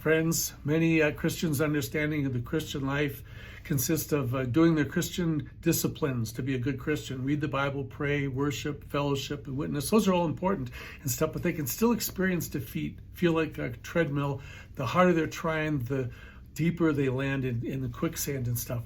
Friends, many Christians' understanding of the Christian life consists of doing their Christian disciplines to be a good Christian. Read the Bible, pray, worship, fellowship, and witness. Those are all important and stuff, but they can still experience defeat, feel like a treadmill. The harder they're trying, the deeper they land in the quicksand and stuff.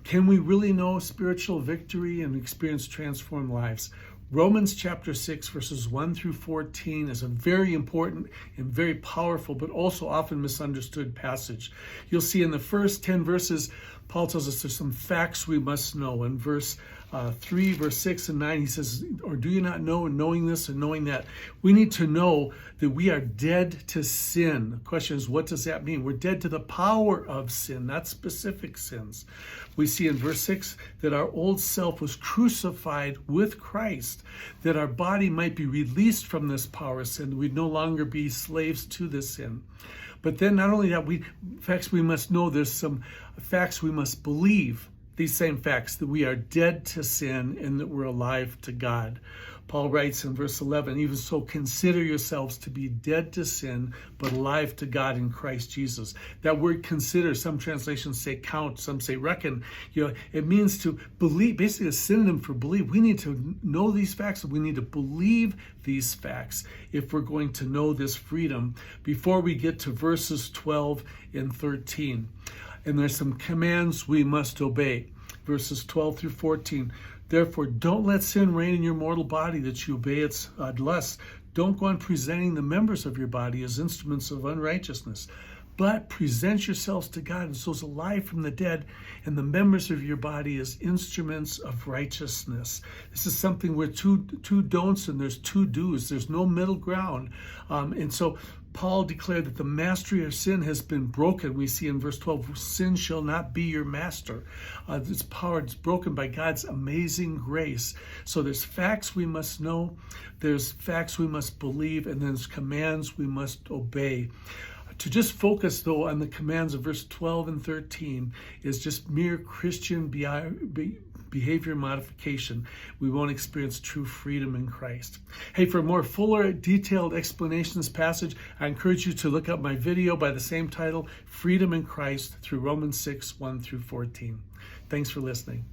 Can we really know spiritual victory and experience transformed lives? Romans chapter 6, verses 1 through 14 is a very important and very powerful, but also often misunderstood passage. You'll see in the first 10 verses, Paul tells us there's some facts we must know. In verse 3, verse 6 and 9, he says, or do you not know, and knowing this and knowing that? We need to know that we are dead to sin. The question is, what does that mean? We're dead to the power of sin, not specific sins. We see in verse 6 that our old self was crucified with Christ, that our body might be released from this power of sin, that we'd no longer be slaves to this sin. But then not only that, facts we must know, there's some facts we must believe. These same facts, that we are dead to sin and that we're alive to God. Paul writes in verse 11, even so consider yourselves to be dead to sin, but alive to God in Christ Jesus. That word consider, some translations say count, some say reckon. It means to believe, basically a synonym for believe. We need to know these facts, and we need to believe these facts if we're going to know this freedom before we get to verses 12 and 13. And there's some commands we must obey. Verses 12 through 14. Therefore, don't let sin reign in your mortal body, that you obey its lusts. Don't go on presenting the members of your body as instruments of unrighteousness, but present yourselves to God as those alive from the dead, and the members of your body as instruments of righteousness. This is something where two don'ts and there's two do's. There's no middle ground. And so Paul declared that the mastery of sin has been broken. We see in verse 12, sin shall not be your master. This power is broken by God's amazing grace. So there's facts we must know, there's facts we must believe, and there's commands we must obey. To just focus, though, on the commands of verse 12 and 13 is just mere Christian behavior modification. We won't experience true freedom in Christ. Hey, for a more fuller, detailed explanation of this passage, I encourage you to look up my video by the same title, Freedom in Christ, through Romans 6, 1 through 14. Thanks for listening.